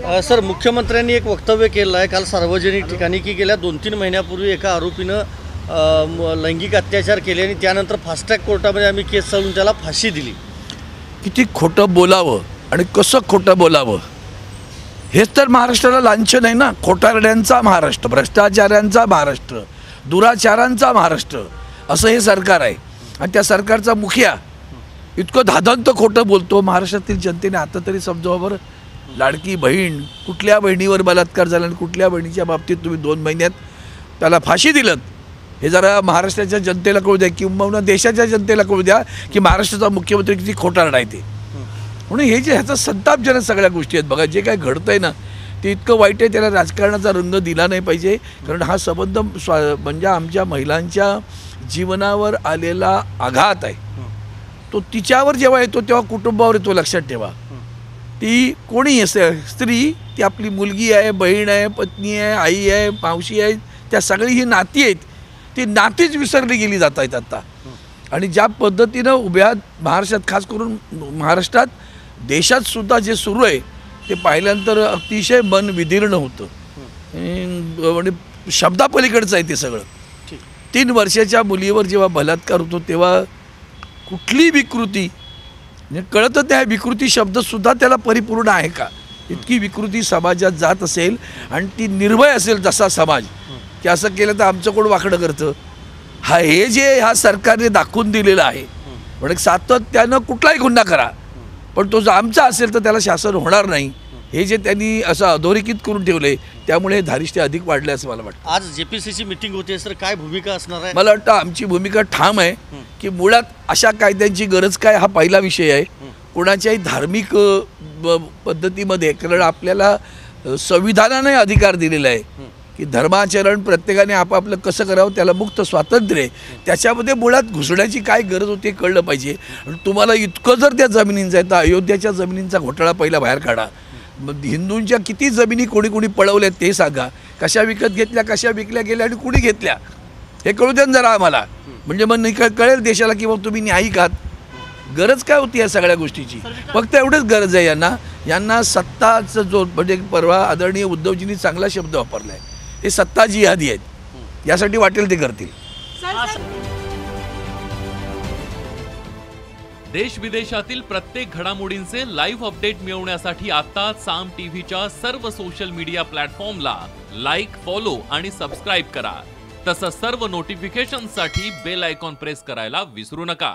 Sir, मुख्यमंत्र्यांनी एक वक्तव्य केलं आहे काल सार्वजनिक ठिकाणी की गेल्या 2-3 महिन्यापूर्वी एका आरोपीनं लैंगिक अत्याचार केले आणि त्यानंतर फास्ट ट्रॅक कोर्टामध्ये आम्ही केस चालवून त्याला फाशी दिली. किती खोटं बोलावं आणि कसं खोटं बोलावं हेच तर महाराष्ट्राला लांछन आहे ना. खोटारड्यांचा महाराष्ट्र, भ्रष्टाचाऱ्यांचा महाराष्ट्र, दुराचारांचा महाराष्ट्र असं हे सरकार आहे. आणि त्या सरकारचा मुखिया इतकं धादांत खोटं बोलतो. महाराष्ट्रातील जनतेने आता तरी समजावं बरं. लाडकी बहीण, कुठल्या बहिणीवर बलात्कार झाला आणि कुठल्या बहिणीच्या बाबतीत तुम्ही 2 महिन्यात त्याला फाशी दिलं हे जरा महाराष्ट्राच्या जनतेला कळू द्या, किंवा देशाच्या जनतेला कळू द्या की महाराष्ट्राचा मुख्यमंत्री किती खोटारडा आहे ते. म्हणून हे जे ह्याचा संतापजनक सगळ्या गोष्टी आहेत बघा. जे काय घडतंय ना ते इतकं वाईट आहे. त्याला राजकारणाचा रंग दिला नाही पाहिजे. कारण हा संबंध म्हणजे आमच्या महिलांच्या जीवनावर आलेला आघात आहे. तो तिच्यावर जेव्हा येतो तेव्हा कुटुंबावर येतो. लक्षात ठेवा. ती कोणी असेल, स्त्री, ती आपली मुलगी आहे, बहीण आहे, पत्नी आहे, आई आहे, मावशी आहे, त्या सगळी ही नाती आहेत. ती नातीच विसरली गेली जात आहेत आता. आणि ज्या पद्धतीनं उभ्या महाराष्ट्रात, खास करून महाराष्ट्रात, देशात सुद्धा जे सुरू आहे ते पाहिल्यानंतर अतिशय मन विदीर्ण होतं. म्हणजे शब्दापलीकडचं आहे ते सगळं. 3 वर्षाच्या मुलीवर जेव्हा बलात्कार होतो तेव्हा कुठली विकृती म्हणजे कळतच नाही. विकृती शब्दसुद्धा त्याला परिपूर्ण आहे का? इतकी विकृती समाजात जात असेल आणि ती निर्भय असेल जसा समाज की असं केलं तर आमचं कोण वाकडं करतं. हे जे ह्या सरकारने दाखवून दिलेलं आहे. म्हणजे सातत्यानं कुठलाही गुन्हा करा पण तो जर आमचा असेल तर त्याला शासन होणार नाही. हे जे त्यांनी असं अधोरेखित करून ठेवले त्यामुळे हे धारिष्ट्य अधिक वाढले असं मला वाटतं. आज JPCC मीटिंग होते सर, काय भूमिका असणार आहे? मला वाटतं आमची भूमिका ठाम आहे की मुळात अशा कायद्यांची गरज काय हा पहिला विषय आहे. कोणाच्याही धार्मिक पद्धतीमध्ये, कारण आपल्याला संविधानाने अधिकार दिलेला आहे की धर्माचरण प्रत्येकाने आपापलं कसं करावं त्याला मुक्त स्वातंत्र्य आहे. त्याच्यामध्ये मुळात घुसण्याची काय गरज होती कळलं पाहिजे. आणि तुम्हाला इतकं जर त्या जमिनींचा आहे तर अयोध्याच्या जमिनींचा घोटाळा पहिला बाहेर काढा. हिंदूंच्या किती जमिनी कोणी कोणी पळवल्यात ते सांगा. कशा विकत घेतल्या, कशा विकल्या गेल्या आणि कुणी घेतल्या हे कळू द्या जरा आम्हाला. म्हणजे मग कळेल देशाला की मग तुम्ही न्यायिक आहात. गरज काय होती या सगळ्या गोष्टीची? फक्त एवढंच गरज आहे यांना सत्ताचं जो, म्हणजे परवा आदरणीय उद्धवजींनी चांगला शब्द वापरला आहे, हे सत्ता जिहादी आहेत. यासाठी वाटेल ते करतील. देश विदेशातील प्रत्येक घडामोडींचे लाईव्ह अपडेट मिळवण्यासाठी आता साम टीव्हीच्या सर्व सोशल मीडिया प्लॅटफॉर्मला लाईक, फॉलो आणि सबस्क्राईब करा. तसंच सर्व नोटिफिकेशनसाठी बेल आयकॉन प्रेस करायला विसरू नका.